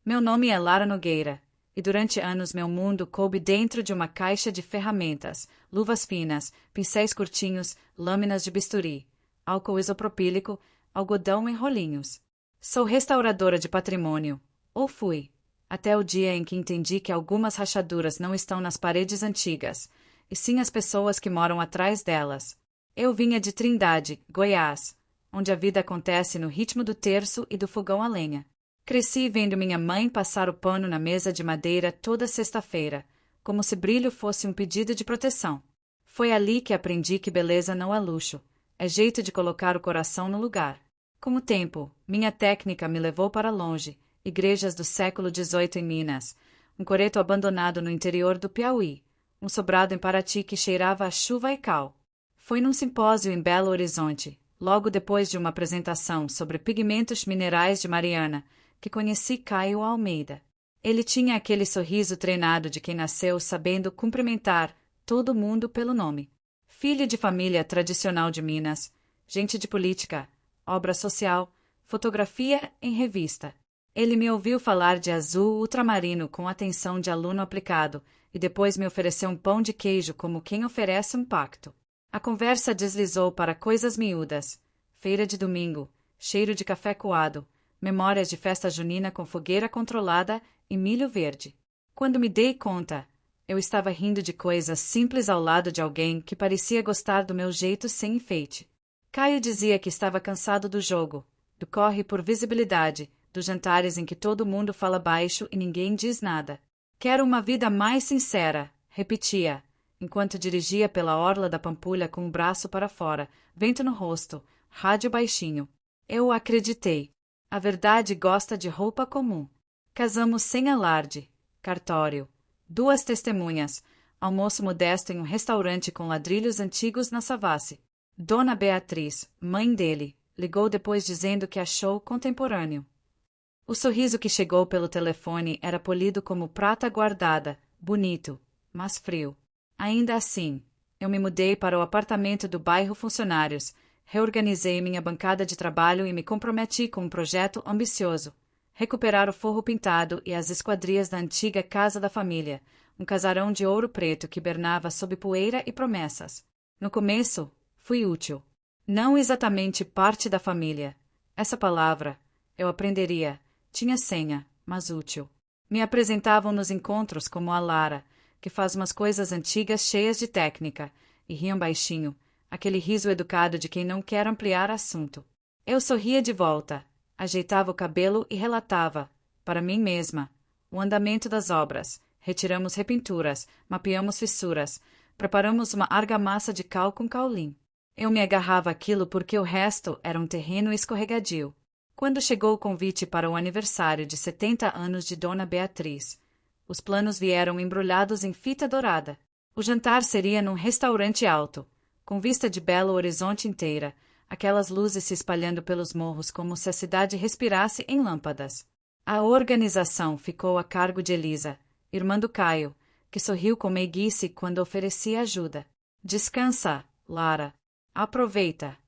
Meu nome é Lara Nogueira, e durante anos meu mundo coube dentro de uma caixa de ferramentas, luvas finas, pincéis curtinhos, lâminas de bisturi, álcool isopropílico, algodão em rolinhos. Sou restauradora de patrimônio, ou fui, até o dia em que entendi que algumas rachaduras não estão nas paredes antigas, e sim as pessoas que moram atrás delas. Eu vinha de Trindade, Goiás, onde a vida acontece no ritmo do terço e do fogão a lenha. Cresci vendo minha mãe passar o pano na mesa de madeira toda sexta-feira, como se brilho fosse um pedido de proteção. Foi ali que aprendi que beleza não é luxo, é jeito de colocar o coração no lugar. Com o tempo, minha técnica me levou para longe, igrejas do século XVIII em Minas, um coreto abandonado no interior do Piauí, um sobrado em Paraty que cheirava a chuva e cal. Foi num simpósio em Belo Horizonte, logo depois de uma apresentação sobre pigmentos minerais de Mariana, que conheci Caio Almeida. Ele tinha aquele sorriso treinado de quem nasceu sabendo cumprimentar todo mundo pelo nome. Filho de família tradicional de Minas, gente de política, obra social, fotografia em revista. Ele me ouviu falar de azul ultramarino com atenção de aluno aplicado e depois me ofereceu um pão de queijo como quem oferece um pacto. A conversa deslizou para coisas miúdas. Feira de domingo, cheiro de café coado, memórias de festa junina com fogueira controlada e milho verde. Quando me dei conta, eu estava rindo de coisas simples ao lado de alguém que parecia gostar do meu jeito sem enfeite. Caio dizia que estava cansado do jogo, do corre por visibilidade, dos jantares em que todo mundo fala baixo e ninguém diz nada. Quero uma vida mais sincera, repetia, enquanto dirigia pela orla da Pampulha com o braço para fora, vento no rosto, rádio baixinho. Eu acreditei. A verdade gosta de roupa comum. Casamos sem alarde. Cartório. 2 testemunhas. Almoço modesto em um restaurante com ladrilhos antigos na Savassi. Dona Beatriz, mãe dele, ligou depois dizendo que achou contemporâneo. O sorriso que chegou pelo telefone era polido como prata guardada, bonito, mas frio. Ainda assim, eu me mudei para o apartamento do bairro Funcionários, reorganizei minha bancada de trabalho e me comprometi com um projeto ambicioso: recuperar o forro pintado e as esquadrias da antiga casa da família, um casarão de ouro preto que hibernava sob poeira e promessas. No começo, fui útil. Não exatamente parte da família. Essa palavra, eu aprenderia, tinha senha, mas útil. Me apresentavam nos encontros como a Lara, que faz umas coisas antigas cheias de técnica, e riam baixinho, aquele riso educado de quem não quer ampliar assunto. Eu sorria de volta, ajeitava o cabelo e relatava, para mim mesma, o andamento das obras. Retiramos repinturas, mapeamos fissuras, preparamos uma argamassa de cal com caulim. Eu me agarrava àquilo porque o resto era um terreno escorregadio. Quando chegou o convite para o aniversário de 70 anos de Dona Beatriz, os planos vieram embrulhados em fita dourada. O jantar seria num restaurante alto, com vista de Belo Horizonte inteira, aquelas luzes se espalhando pelos morros como se a cidade respirasse em lâmpadas. A organização ficou a cargo de Elisa, irmã do Caio, que sorriu com meiguice quando ofereci ajuda. Descansa, Lara. Aproveita.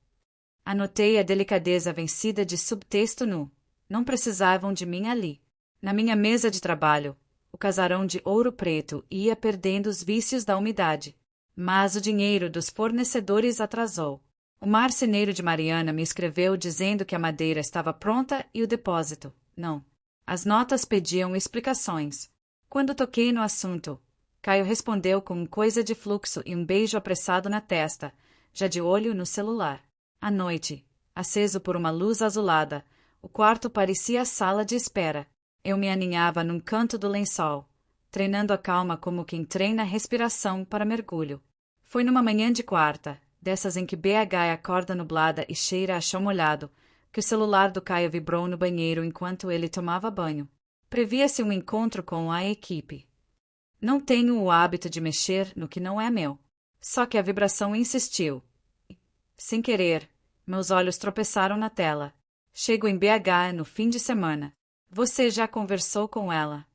Anotei a delicadeza vencida de subtexto nu. Não precisavam de mim ali. Na minha mesa de trabalho, o casarão de ouro preto ia perdendo os vícios da umidade. Mas o dinheiro dos fornecedores atrasou. O marceneiro de Mariana me escreveu dizendo que a madeira estava pronta e o depósito, não. As notas pediam explicações. Quando toquei no assunto, Caio respondeu com coisa de fluxo e um beijo apressado na testa, já de olho no celular. À noite, aceso por uma luz azulada, o quarto parecia a sala de espera. Eu me aninhava num canto do lençol, treinando a calma como quem treina a respiração para mergulho. Foi numa manhã de quarta, dessas em que BH é acorda nublada e cheira a chão molhado, que o celular do Caio vibrou no banheiro enquanto ele tomava banho. Previa-se um encontro com a equipe. Não tenho o hábito de mexer no que não é meu. Só que a vibração insistiu. Sem querer, meus olhos tropeçaram na tela. Chego em BH no fim de semana. Você já conversou com ela?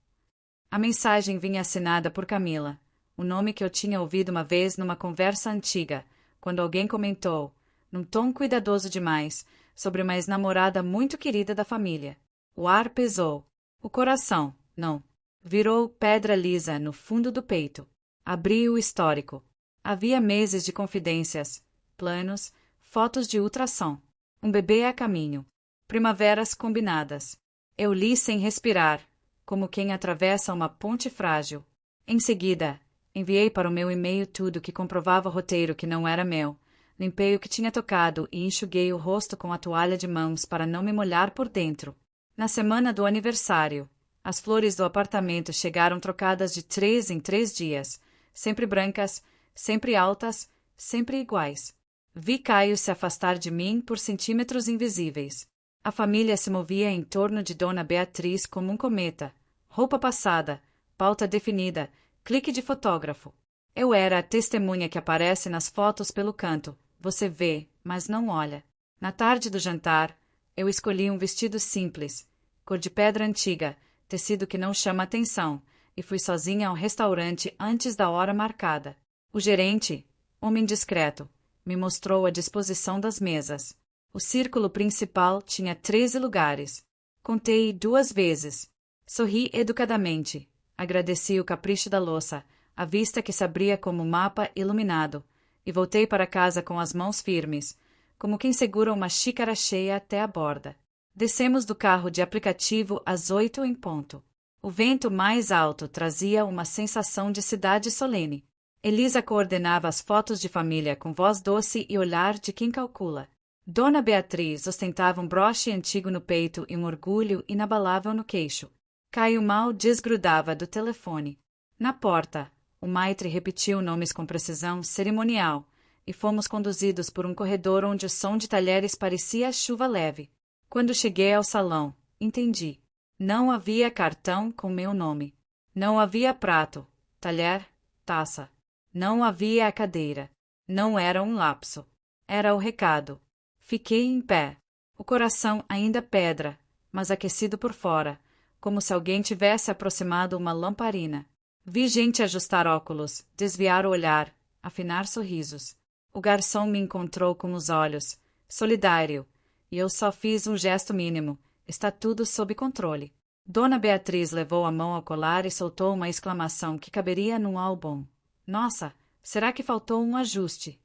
A mensagem vinha assinada por Camila, o nome que eu tinha ouvido uma vez numa conversa antiga, quando alguém comentou, num tom cuidadoso demais, sobre uma ex-namorada muito querida da família. O ar pesou. O coração, não. Virou pedra lisa no fundo do peito. Abri o histórico. Havia meses de confidências, planos, fotos de ultrassom. Um bebê a caminho. Primaveras combinadas. Eu li sem respirar, como quem atravessa uma ponte frágil. Em seguida, enviei para o meu e-mail tudo que comprovava o roteiro que não era meu. Limpei o que tinha tocado e enxuguei o rosto com a toalha de mãos para não me molhar por dentro. Na semana do aniversário, as flores do apartamento chegaram trocadas de 3 em 3 dias, sempre brancas, sempre altas, sempre iguais. Vi Caio se afastar de mim por centímetros invisíveis. A família se movia em torno de Dona Beatriz como um cometa. Roupa passada, pauta definida, clique de fotógrafo. Eu era a testemunha que aparece nas fotos pelo canto. Você vê, mas não olha. Na tarde do jantar, eu escolhi um vestido simples, cor de pedra antiga, tecido que não chama atenção, e fui sozinha ao restaurante antes da hora marcada. O gerente, homem discreto, me mostrou a disposição das mesas. O círculo principal tinha 13 lugares. Contei 2 vezes. Sorri educadamente. Agradeci o capricho da louça, a vista que se abria como mapa iluminado, e voltei para casa com as mãos firmes, como quem segura uma xícara cheia até a borda. Descemos do carro de aplicativo às 8 em ponto. O vento mais alto trazia uma sensação de cidade solene. Elisa coordenava as fotos de família com voz doce e olhar de quem calcula. Dona Beatriz ostentava um broche antigo no peito e um orgulho inabalável no queixo. Caio mal desgrudava do telefone. Na porta, o maitre repetiu nomes com precisão cerimonial, e fomos conduzidos por um corredor onde o som de talheres parecia chuva leve. Quando cheguei ao salão, entendi. Não havia cartão com meu nome. Não havia prato, talher, taça. Não havia a cadeira. Não era um lapso. Era o recado. Fiquei em pé. O coração ainda pedra, mas aquecido por fora, como se alguém tivesse aproximado uma lamparina. Vi gente ajustar óculos, desviar o olhar, afinar sorrisos. O garçom me encontrou com os olhos, solidário, e eu só fiz um gesto mínimo. Está tudo sob controle. Dona Beatriz levou a mão ao colar e soltou uma exclamação que caberia num álbum. Nossa, será que faltou um ajuste?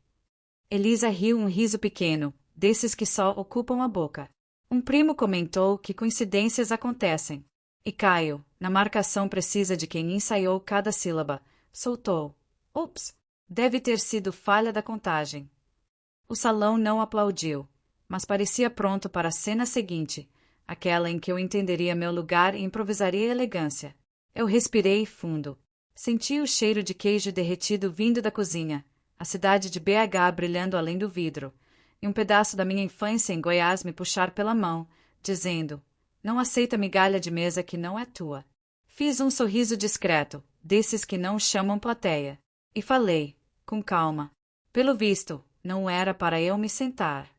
Elisa riu um riso pequeno, desses que só ocupam a boca. Um primo comentou que coincidências acontecem. E Caio, na marcação precisa de quem ensaiou cada sílaba, soltou. Ups! Deve ter sido falha da contagem. O salão não aplaudiu, mas parecia pronto para a cena seguinte, aquela em que eu entenderia meu lugar e improvisaria elegância. Eu respirei fundo. Senti o cheiro de queijo derretido vindo da cozinha, a cidade de BH brilhando além do vidro, e um pedaço da minha infância em Goiás me puxar pela mão, dizendo: não aceita migalha de mesa que não é tua. Fiz um sorriso discreto, desses que não chamam plateia, e falei, com calma. Pelo visto, não era para eu me sentar.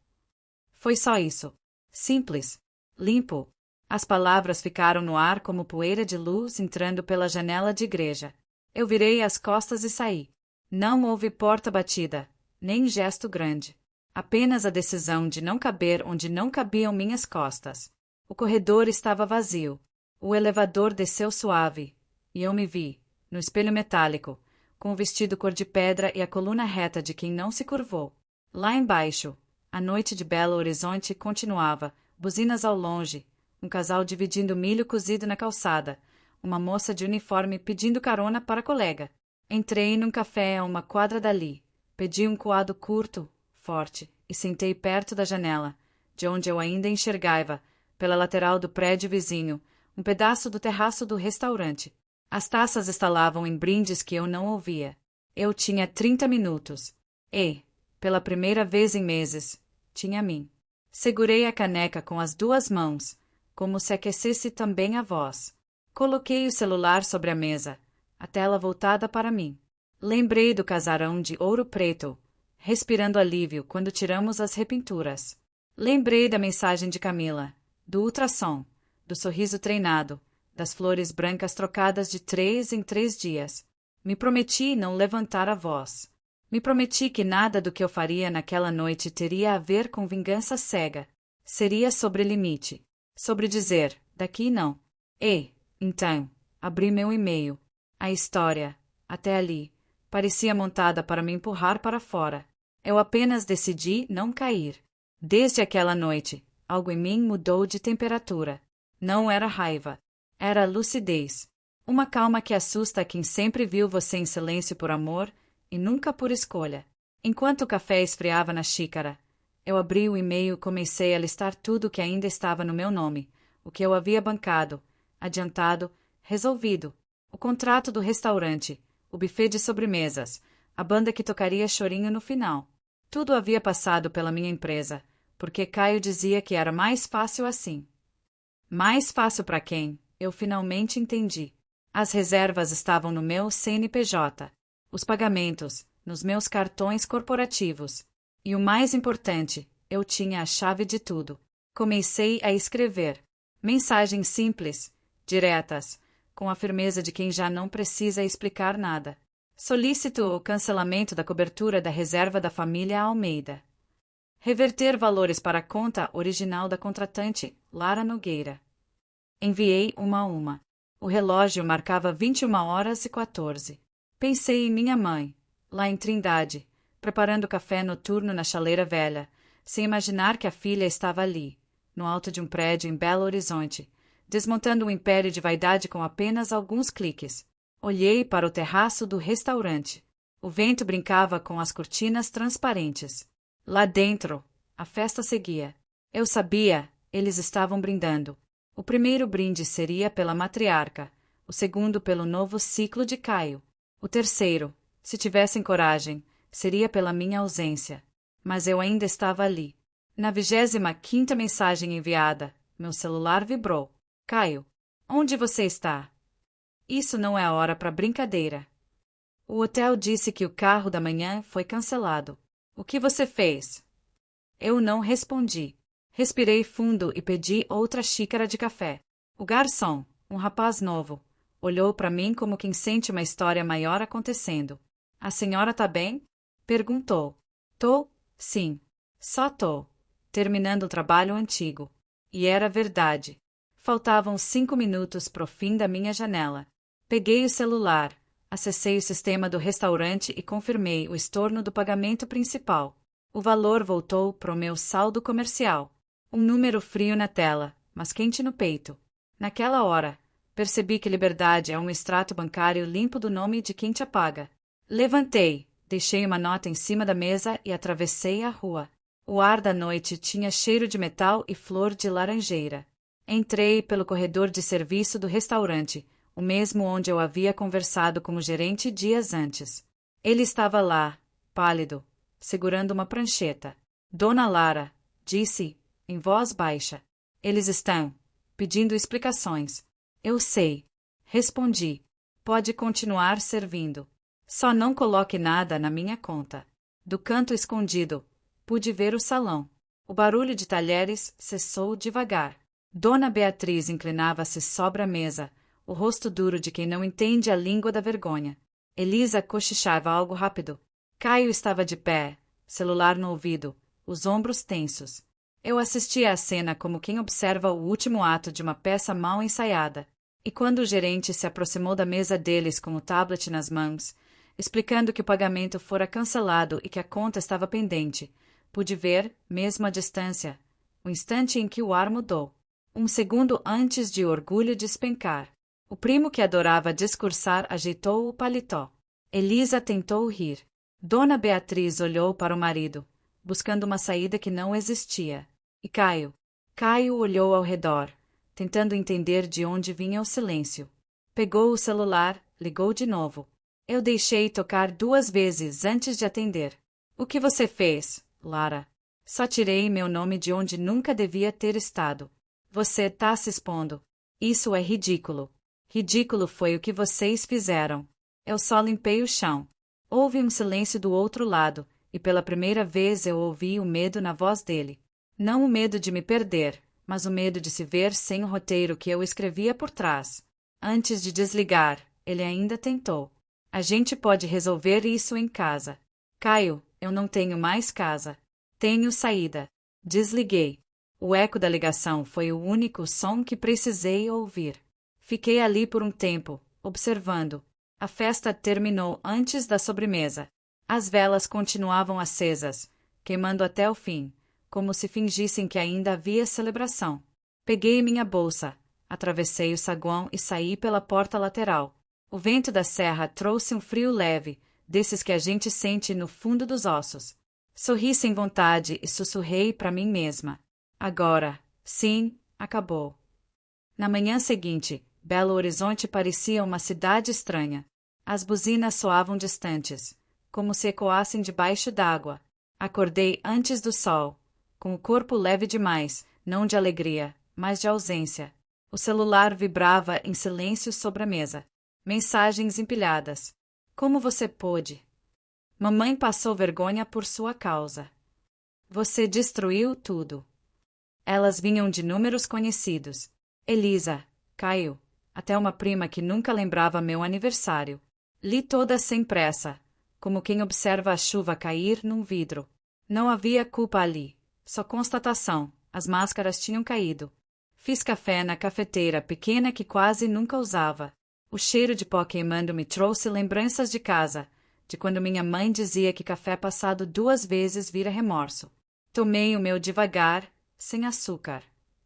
Foi só isso. Simples. Limpo. As palavras ficaram no ar como poeira de luz entrando pela janela de igreja. Eu virei as costas e saí. Não houve porta batida, nem gesto grande. Apenas a decisão de não caber onde não cabiam minhas costas. O corredor estava vazio. O elevador desceu suave, e eu me vi, no espelho metálico, com o vestido cor de pedra e a coluna reta de quem não se curvou. Lá embaixo, a noite de Belo Horizonte continuava, buzinas ao longe, um casal dividindo milho cozido na calçada, uma moça de uniforme pedindo carona para a colega. Entrei num café a uma quadra dali, pedi um coado curto, forte, e sentei perto da janela, de onde eu ainda enxergava, pela lateral do prédio vizinho, um pedaço do terraço do restaurante. As taças estalavam em brindes que eu não ouvia. Eu tinha 30 minutos. E, pela primeira vez em meses, tinha a mim. Segurei a caneca com as 2 mãos, como se aquecesse também a voz. Coloquei o celular sobre a mesa, a tela voltada para mim. Lembrei do casarão de Ouro Preto, respirando alívio quando tiramos as repinturas. Lembrei da mensagem de Camila, do ultrassom, do sorriso treinado, das flores brancas trocadas de 3 em 3 dias. Me prometi não levantar a voz. Me prometi que nada do que eu faria naquela noite teria a ver com vingança cega. Seria sobre limite. Sobre dizer, daqui não. E, então, abri meu e-mail. A história, até ali, parecia montada para me empurrar para fora. Eu apenas decidi não cair. Desde aquela noite, algo em mim mudou de temperatura. Não era raiva. Era lucidez. Uma calma que assusta quem sempre viu você em silêncio por amor e nunca por escolha. Enquanto o café esfriava na xícara, eu abri o e-mail e comecei a listar tudo que ainda estava no meu nome, o que eu havia bancado, adiantado, resolvido, o contrato do restaurante, o buffet de sobremesas, a banda que tocaria chorinho no final. Tudo havia passado pela minha empresa, porque Caio dizia que era mais fácil assim. Mais fácil para quem? Eu finalmente entendi. As reservas estavam no meu CNPJ, os pagamentos, nos meus cartões corporativos. E o mais importante, eu tinha a chave de tudo. Comecei a escrever. Mensagens simples, diretas, com a firmeza de quem já não precisa explicar nada. Solicito o cancelamento da cobertura da reserva da família Almeida. Reverter valores para a conta original da contratante, Lara Nogueira. Enviei uma a uma. O relógio marcava 21h14. Pensei em minha mãe, lá em Trindade, preparando café noturno na chaleira velha, sem imaginar que a filha estava ali, no alto de um prédio em Belo Horizonte, desmontando um império de vaidade com apenas alguns cliques. Olhei para o terraço do restaurante. O vento brincava com as cortinas transparentes. Lá dentro, a festa seguia. Eu sabia, eles estavam brindando. O primeiro brinde seria pela matriarca, o segundo pelo novo ciclo de Caio. O terceiro, se tivessem coragem, seria pela minha ausência. Mas eu ainda estava ali. Na 25ª mensagem enviada, meu celular vibrou. Caio, onde você está? Isso não é hora para brincadeira. O hotel disse que o carro da manhã foi cancelado. O que você fez? Eu não respondi. Respirei fundo e pedi outra xícara de café. O garçom, um rapaz novo, olhou para mim como quem sente uma história maior acontecendo. A senhora tá bem? Perguntou. Tô, sim. Só tô. Terminando o trabalho antigo. E era verdade. Faltavam 5 minutos pro fim da minha janela. Peguei o celular, acessei o sistema do restaurante e confirmei o estorno do pagamento principal. O valor voltou pro meu saldo comercial. Um número frio na tela, mas quente no peito. Naquela hora, percebi que liberdade é um extrato bancário limpo do nome de quem te paga. Levantei, deixei uma nota em cima da mesa e atravessei a rua. O ar da noite tinha cheiro de metal e flor de laranjeira. Entrei pelo corredor de serviço do restaurante, o mesmo onde eu havia conversado com o gerente dias antes. Ele estava lá, pálido, segurando uma prancheta. Dona Lara, disse, em voz baixa. Eles estão pedindo explicações. Eu sei. Respondi. Pode continuar servindo. Só não coloque nada na minha conta. Do canto escondido, pude ver o salão. O barulho de talheres cessou devagar. Dona Beatriz inclinava-se sobre a mesa, o rosto duro de quem não entende a língua da vergonha. Elisa cochichava algo rápido. Caio estava de pé, celular no ouvido, os ombros tensos. Eu assistia à cena como quem observa o último ato de uma peça mal ensaiada. E quando o gerente se aproximou da mesa deles com o tablet nas mãos, explicando que o pagamento fora cancelado e que a conta estava pendente, pude ver, mesmo à distância, o instante em que o ar mudou. Um segundo antes de orgulho despencar. O primo que adorava discursar ajeitou o paletó. Elisa tentou rir. Dona Beatriz olhou para o marido, buscando uma saída que não existia. E Caio? Caio olhou ao redor, tentando entender de onde vinha o silêncio. Pegou o celular, ligou de novo. Eu deixei tocar 2 vezes antes de atender. O que você fez, Lara? Só tirei meu nome de onde nunca devia ter estado. Você tá se expondo. Isso é ridículo. Ridículo foi o que vocês fizeram. Eu só limpei o chão. Houve um silêncio do outro lado, e pela primeira vez eu ouvi o medo na voz dele. Não o medo de me perder, mas o medo de se ver sem o roteiro que eu escrevia por trás. Antes de desligar, ele ainda tentou. A gente pode resolver isso em casa. Caio, eu não tenho mais casa. Tenho saída. Desliguei. O eco da ligação foi o único som que precisei ouvir. Fiquei ali por um tempo, observando. A festa terminou antes da sobremesa. As velas continuavam acesas, queimando até o fim, como se fingissem que ainda havia celebração. Peguei minha bolsa, atravessei o saguão e saí pela porta lateral. O vento da serra trouxe um frio leve, desses que a gente sente no fundo dos ossos. Sorri sem vontade e sussurrei para mim mesma. Agora, sim, acabou. Na manhã seguinte, Belo Horizonte parecia uma cidade estranha. As buzinas soavam distantes, como se ecoassem debaixo d'água. Acordei antes do sol, com o corpo leve demais, não de alegria, mas de ausência. O celular vibrava em silêncio sobre a mesa. Mensagens empilhadas. Como você pôde? Mamãe passou vergonha por sua causa. Você destruiu tudo. Elas vinham de números conhecidos. Elisa, Caio, até uma prima que nunca lembrava meu aniversário. Li todas sem pressa, como quem observa a chuva cair num vidro. Não havia culpa ali, só constatação, as máscaras tinham caído. Fiz café na cafeteira pequena que quase nunca usava. O cheiro de pó queimando me trouxe lembranças de casa, de quando minha mãe dizia que café passado 2 vezes vira remorso. Tomei o meu devagar, sem açúcar,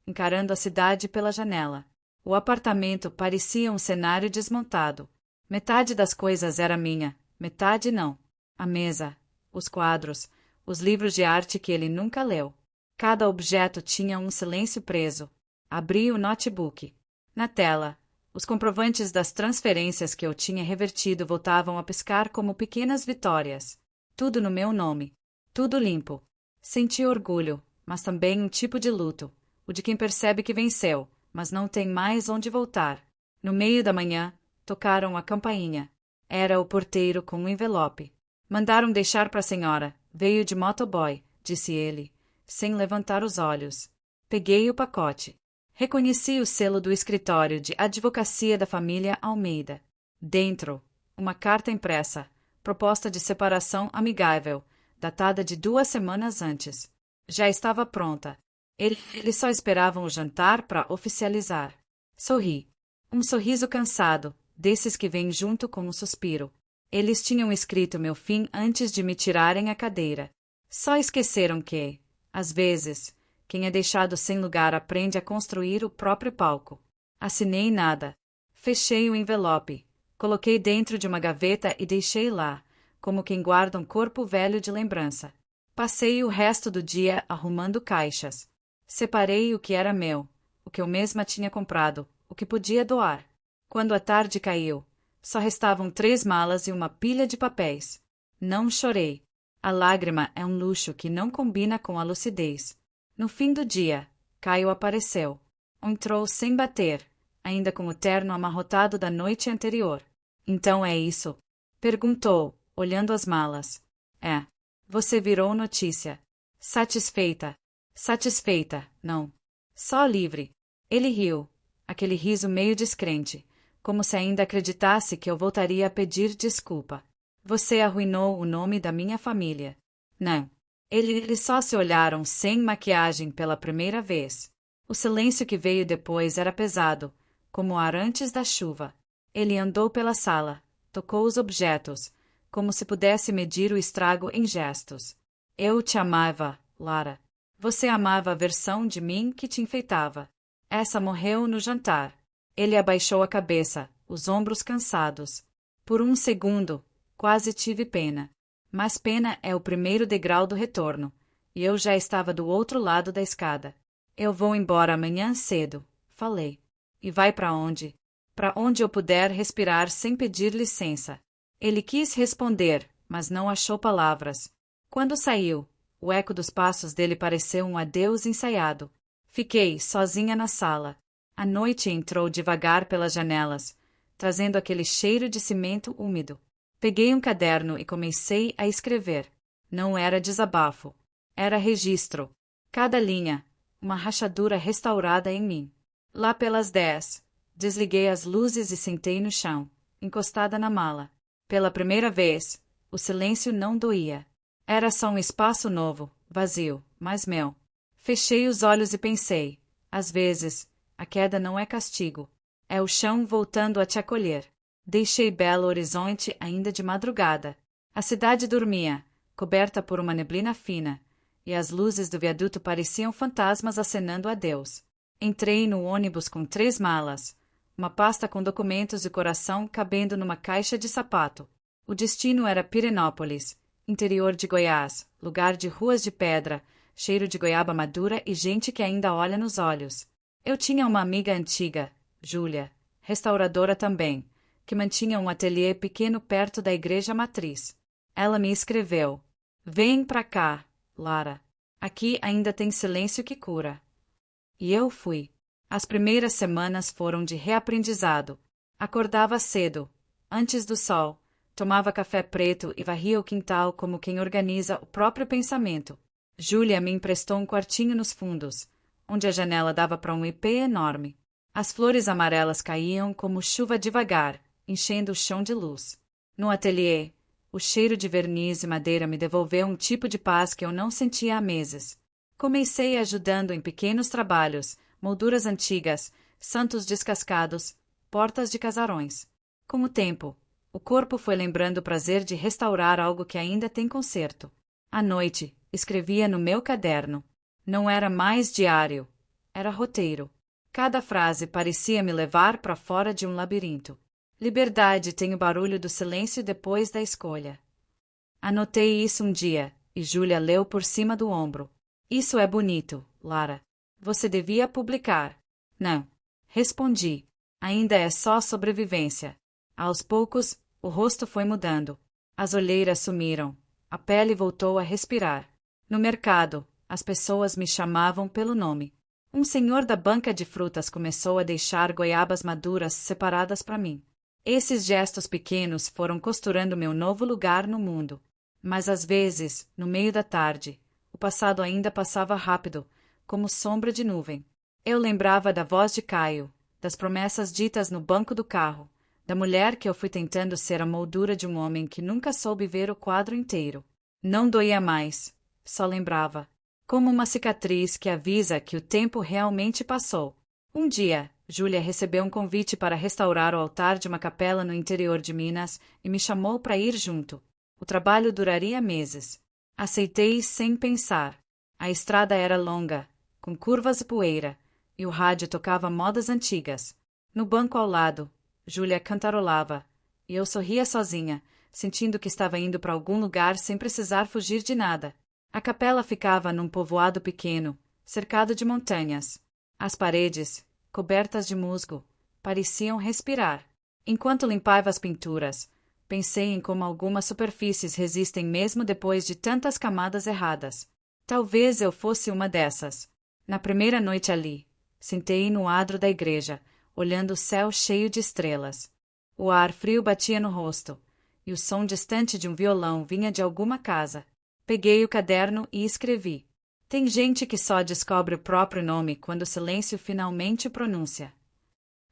encarando a cidade pela janela. O apartamento parecia um cenário desmontado. Metade das coisas era minha, metade não. A mesa, os quadros, os livros de arte que ele nunca leu. Cada objeto tinha um silêncio preso. Abri o notebook. Na tela, os comprovantes das transferências que eu tinha revertido voltavam a piscar como pequenas vitórias. Tudo no meu nome. Tudo limpo. Senti orgulho, mas também um tipo de luto, o de quem percebe que venceu, mas não tem mais onde voltar. No meio da manhã, tocaram a campainha. Era o porteiro com um envelope. Mandaram deixar para a senhora. Veio de motoboy, disse ele, sem levantar os olhos. Peguei o pacote. Reconheci o selo do escritório de advocacia da família Almeida. Dentro, uma carta impressa, proposta de separação amigável, datada de 2 semanas antes. Já estava pronta. Eles só esperavam o jantar para oficializar. Sorri. Um sorriso cansado, desses que vêm junto com um suspiro. Eles tinham escrito meu fim antes de me tirarem a cadeira. Só esqueceram que, às vezes, quem é deixado sem lugar aprende a construir o próprio palco. Assinei nada. Fechei o envelope. Coloquei dentro de uma gaveta e deixei lá, como quem guarda um corpo velho de lembrança. Passei o resto do dia arrumando caixas. Separei o que era meu, o que eu mesma tinha comprado, o que podia doar. Quando a tarde caiu, só restavam 3 malas e uma pilha de papéis. Não chorei. A lágrima é um luxo que não combina com a lucidez. No fim do dia, Caio apareceu. Entrou sem bater, ainda com o terno amarrotado da noite anterior. Então é isso? Perguntou, olhando as malas. É. Você virou notícia. Satisfeita. Satisfeita, não. Só livre. Ele riu, aquele riso meio descrente, como se ainda acreditasse que eu voltaria a pedir desculpa. Você arruinou o nome da minha família. Não. Eles só se olharam sem maquiagem pela primeira vez. O silêncio que veio depois era pesado, como o ar antes da chuva. Ele andou pela sala, tocou os objetos, como se pudesse medir o estrago em gestos. Eu te amava, Lara. Você amava a versão de mim que te enfeitava. Essa morreu no jantar. Ele abaixou a cabeça, os ombros cansados. Por um segundo, quase tive pena. Mas pena é o primeiro degrau do retorno, e eu já estava do outro lado da escada. Eu vou embora amanhã cedo, falei. E vai para onde? Para onde eu puder respirar sem pedir licença. Ele quis responder, mas não achou palavras. Quando saiu, o eco dos passos dele pareceu um adeus ensaiado. Fiquei sozinha na sala. A noite entrou devagar pelas janelas, trazendo aquele cheiro de cimento úmido. Peguei um caderno e comecei a escrever. Não era desabafo. Era registro. Cada linha, uma rachadura restaurada em mim. Lá pelas 10, desliguei as luzes e sentei no chão, encostada na mala. Pela primeira vez, o silêncio não doía. Era só um espaço novo, vazio, mas meu. Fechei os olhos e pensei. Às vezes, a queda não é castigo. É o chão voltando a te acolher. Deixei Belo Horizonte ainda de madrugada. A cidade dormia, coberta por uma neblina fina, e as luzes do viaduto pareciam fantasmas acenando adeus. Entrei no ônibus com 3 malas, uma pasta com documentos e coração cabendo numa caixa de sapato. O destino era Pirenópolis, interior de Goiás, lugar de ruas de pedra, cheiro de goiaba madura e gente que ainda olha nos olhos. Eu tinha uma amiga antiga, Júlia, restauradora também, que mantinha um ateliê pequeno perto da igreja matriz. Ela me escreveu: "Vem pra cá, Lara. Aqui ainda tem silêncio que cura." E eu fui. As primeiras semanas foram de reaprendizado. Acordava cedo, antes do sol, tomava café preto e varria o quintal como quem organiza o próprio pensamento. Júlia me emprestou um quartinho nos fundos, onde a janela dava para um ipê enorme. As flores amarelas caíam como chuva devagar, enchendo o chão de luz. No ateliê, o cheiro de verniz e madeira me devolveu um tipo de paz que eu não sentia há meses. Comecei ajudando em pequenos trabalhos, molduras antigas, santos descascados, portas de casarões. Com o tempo, o corpo foi lembrando o prazer de restaurar algo que ainda tem conserto. À noite, escrevia no meu caderno. Não era mais diário, era roteiro. Cada frase parecia me levar para fora de um labirinto. Liberdade tem o barulho do silêncio depois da escolha. Anotei isso um dia, e Júlia leu por cima do ombro. "Isso é bonito, Lara. Você devia publicar." "Não." Respondi. "Ainda é só sobrevivência." Aos poucos, o rosto foi mudando. As olheiras sumiram. A pele voltou a respirar. No mercado, as pessoas me chamavam pelo nome. Um senhor da banca de frutas começou a deixar goiabas maduras separadas para mim. Esses gestos pequenos foram costurando meu novo lugar no mundo. Mas às vezes, no meio da tarde, o passado ainda passava rápido, como sombra de nuvem. Eu lembrava da voz de Caio, das promessas ditas no banco do carro, da mulher que eu fui tentando ser a moldura de um homem que nunca soube ver o quadro inteiro. Não doía mais, só lembrava. Como uma cicatriz que avisa que o tempo realmente passou. Um dia, Júlia recebeu um convite para restaurar o altar de uma capela no interior de Minas e me chamou para ir junto. O trabalho duraria meses. Aceitei sem pensar. A estrada era longa, com curvas e poeira, e o rádio tocava modas antigas. No banco ao lado, Júlia cantarolava, e eu sorria sozinha, sentindo que estava indo para algum lugar sem precisar fugir de nada. A capela ficava num povoado pequeno, cercado de montanhas. As paredes, cobertas de musgo, pareciam respirar. Enquanto limpava as pinturas, pensei em como algumas superfícies resistem mesmo depois de tantas camadas erradas. Talvez eu fosse uma dessas. Na primeira noite ali, sentei no adro da igreja, olhando o céu cheio de estrelas. O ar frio batia no rosto, e o som distante de um violão vinha de alguma casa. Peguei o caderno e escrevi. Tem gente que só descobre o próprio nome quando o silêncio finalmente o pronuncia.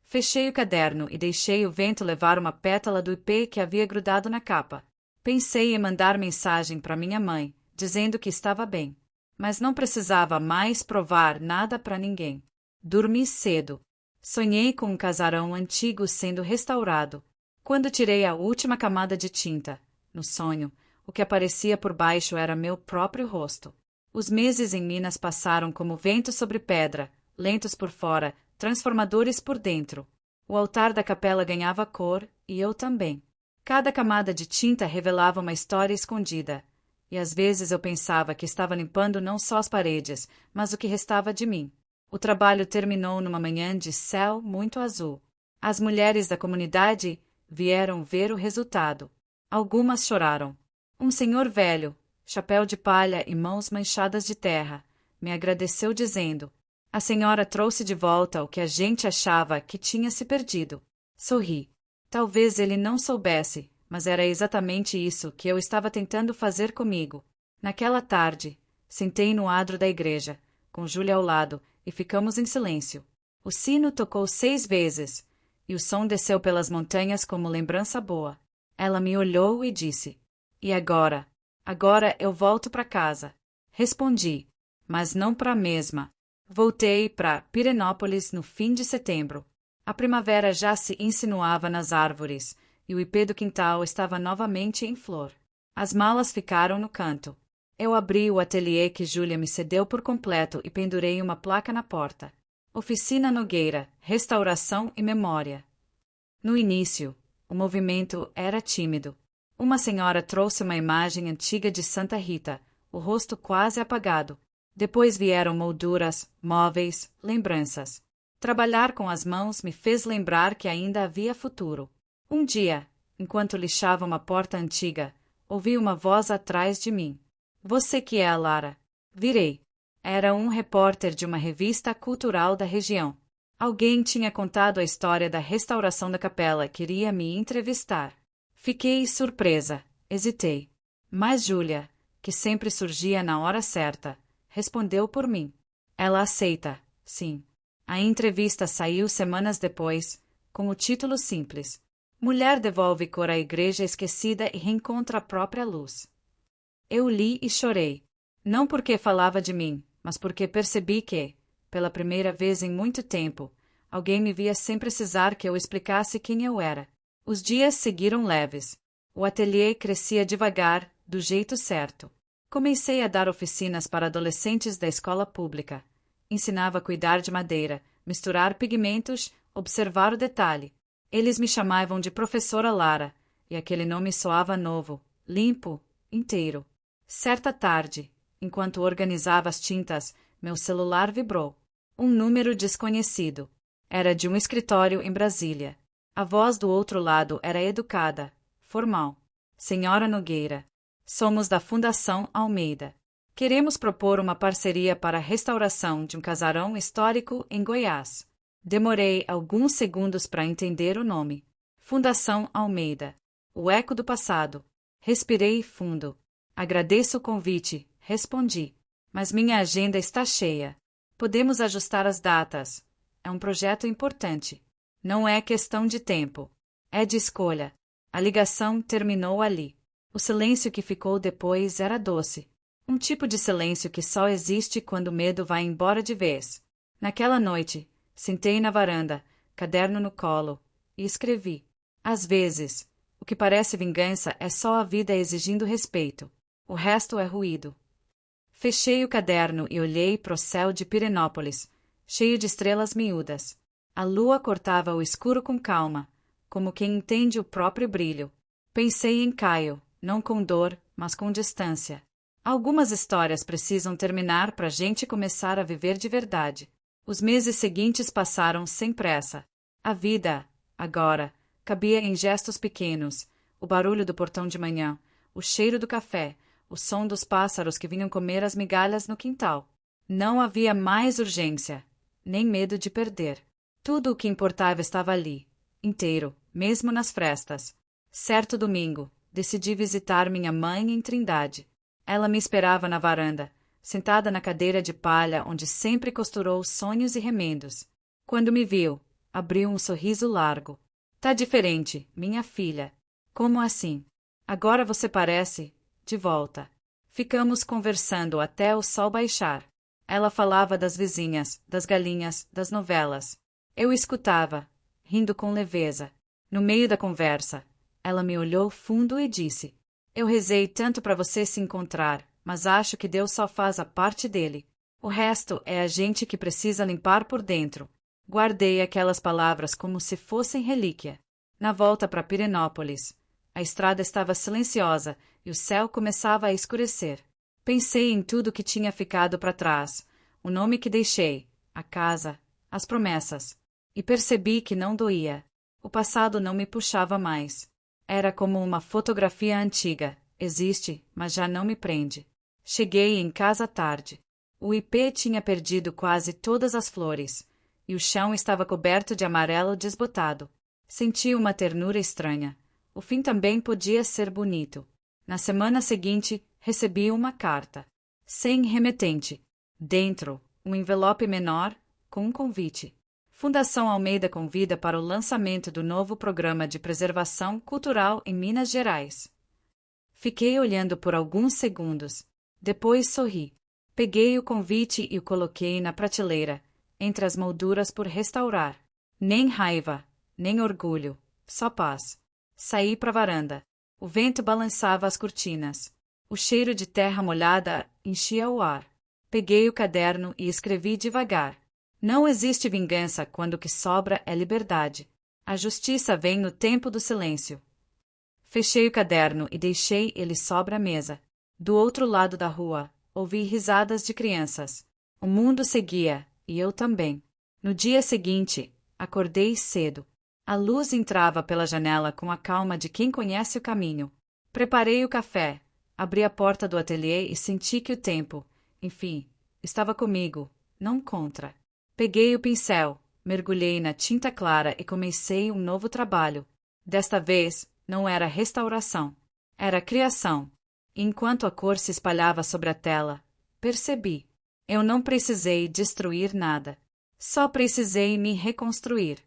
Fechei o caderno e deixei o vento levar uma pétala do ipê que havia grudado na capa. Pensei em mandar mensagem para minha mãe, dizendo que estava bem. Mas não precisava mais provar nada para ninguém. Dormi cedo. Sonhei com um casarão antigo sendo restaurado. Quando tirei a última camada de tinta, no sonho, o que aparecia por baixo era meu próprio rosto. Os meses em Minas passaram como vento sobre pedra, lentos por fora, transformadores por dentro. O altar da capela ganhava cor, e eu também. Cada camada de tinta revelava uma história escondida. E às vezes eu pensava que estava limpando não só as paredes, mas o que restava de mim. O trabalho terminou numa manhã de céu muito azul. As mulheres da comunidade vieram ver o resultado. Algumas choraram. Um senhor velho, chapéu de palha e mãos manchadas de terra, me agradeceu dizendo: "A senhora trouxe de volta o que a gente achava que tinha se perdido." Sorri. Talvez ele não soubesse, mas era exatamente isso que eu estava tentando fazer comigo. Naquela tarde, sentei no adro da igreja, com Júlia ao lado, e ficamos em silêncio. O sino tocou 6 vezes, e o som desceu pelas montanhas como lembrança boa. Ela me olhou e disse: "E agora?" "Agora eu volto para casa." Respondi, mas não para a mesma. Voltei para Pirenópolis no fim de setembro. A primavera já se insinuava nas árvores, e o ipê do quintal estava novamente em flor. As malas ficaram no canto. Eu abri o ateliê que Júlia me cedeu por completo e pendurei uma placa na porta. Oficina Nogueira, Restauração e Memória. No início, o movimento era tímido. Uma senhora trouxe uma imagem antiga de Santa Rita, o rosto quase apagado. Depois vieram molduras, móveis, lembranças. Trabalhar com as mãos me fez lembrar que ainda havia futuro. Um dia, enquanto lixava uma porta antiga, ouvi uma voz atrás de mim. Você que é a Lara? Virei. Era um repórter de uma revista cultural da região. Alguém tinha contado a história da restauração da capela e queria me entrevistar. Fiquei surpresa, hesitei. Mas Júlia, que sempre surgia na hora certa, respondeu por mim. Ela aceita, sim. A entrevista saiu semanas depois, com o título simples: Mulher devolve cor à igreja esquecida e reencontra a própria luz. Eu li e chorei. Não porque falava de mim, mas porque percebi que, pela primeira vez em muito tempo, alguém me via sem precisar que eu explicasse quem eu era. Os dias seguiram leves. O ateliê crescia devagar, do jeito certo. Comecei a dar oficinas para adolescentes da escola pública. Ensinava a cuidar de madeira, misturar pigmentos, observar o detalhe. Eles me chamavam de Professora Lara, e aquele nome soava novo, limpo, inteiro. Certa tarde, enquanto organizava as tintas, meu celular vibrou. Um número desconhecido. Era de um escritório em Brasília. A voz do outro lado era educada, formal. Senhora Nogueira, somos da Fundação Almeida. Queremos propor uma parceria para a restauração de um casarão histórico em Goiás. Demorei alguns segundos para entender o nome. Fundação Almeida. O eco do passado. Respirei fundo. Agradeço o convite, respondi. Mas minha agenda está cheia. Podemos ajustar as datas. É um projeto importante. Não é questão de tempo. É de escolha. A ligação terminou ali. O silêncio que ficou depois era doce. Um tipo de silêncio que só existe quando o medo vai embora de vez. Naquela noite, sentei na varanda, caderno no colo, e escrevi. Às vezes, o que parece vingança é só a vida exigindo respeito. O resto é ruído. Fechei o caderno e olhei para o céu de Pirenópolis, cheio de estrelas miúdas. A lua cortava o escuro com calma, como quem entende o próprio brilho. Pensei em Caio, não com dor, mas com distância. Algumas histórias precisam terminar para a gente começar a viver de verdade. Os meses seguintes passaram sem pressa. A vida, agora, cabia em gestos pequenos: o barulho do portão de manhã, o cheiro do café, o som dos pássaros que vinham comer as migalhas no quintal. Não havia mais urgência, nem medo de perder. Tudo o que importava estava ali, inteiro, mesmo nas frestas. Certo domingo, decidi visitar minha mãe em Trindade. Ela me esperava na varanda, sentada na cadeira de palha onde sempre costurou sonhos e remendos. Quando me viu, abriu um sorriso largo. Tá diferente, minha filha. Como assim? Agora você parece de volta. Ficamos conversando até o sol baixar. Ela falava das vizinhas, das galinhas, das novelas. Eu escutava, rindo com leveza. No meio da conversa, ela me olhou fundo e disse: Eu rezei tanto para você se encontrar, mas acho que Deus só faz a parte dele. O resto é a gente que precisa limpar por dentro. Guardei aquelas palavras como se fossem relíquia. Na volta para Pirenópolis, a estrada estava silenciosa e o céu começava a escurecer. Pensei em tudo que tinha ficado para trás, o nome que deixei, a casa, as promessas. E percebi que não doía. O passado não me puxava mais. Era como uma fotografia antiga. Existe, mas já não me prende. Cheguei em casa tarde. O ipê tinha perdido quase todas as flores, e o chão estava coberto de amarelo desbotado. Senti uma ternura estranha. O fim também podia ser bonito. Na semana seguinte, recebi uma carta. Sem remetente. Dentro, um envelope menor, com um convite. Fundação Almeida convida para o lançamento do novo programa de preservação cultural em Minas Gerais. Fiquei olhando por alguns segundos. Depois sorri. Peguei o convite e o coloquei na prateleira, entre as molduras por restaurar. Nem raiva, nem orgulho, só paz. Saí para a varanda. O vento balançava as cortinas. O cheiro de terra molhada enchia o ar. Peguei o caderno e escrevi devagar. Não existe vingança quando o que sobra é liberdade. A justiça vem no tempo do silêncio. Fechei o caderno e deixei ele sobre a mesa. Do outro lado da rua, ouvi risadas de crianças. O mundo seguia, e eu também. No dia seguinte, acordei cedo. A luz entrava pela janela com a calma de quem conhece o caminho. Preparei o café, abri a porta do ateliê e senti que o tempo, enfim, estava comigo, não contra. Peguei o pincel, mergulhei na tinta clara e comecei um novo trabalho. Desta vez, não era restauração, era criação. E enquanto a cor se espalhava sobre a tela, percebi. Eu não precisei destruir nada. Só precisei me reconstruir.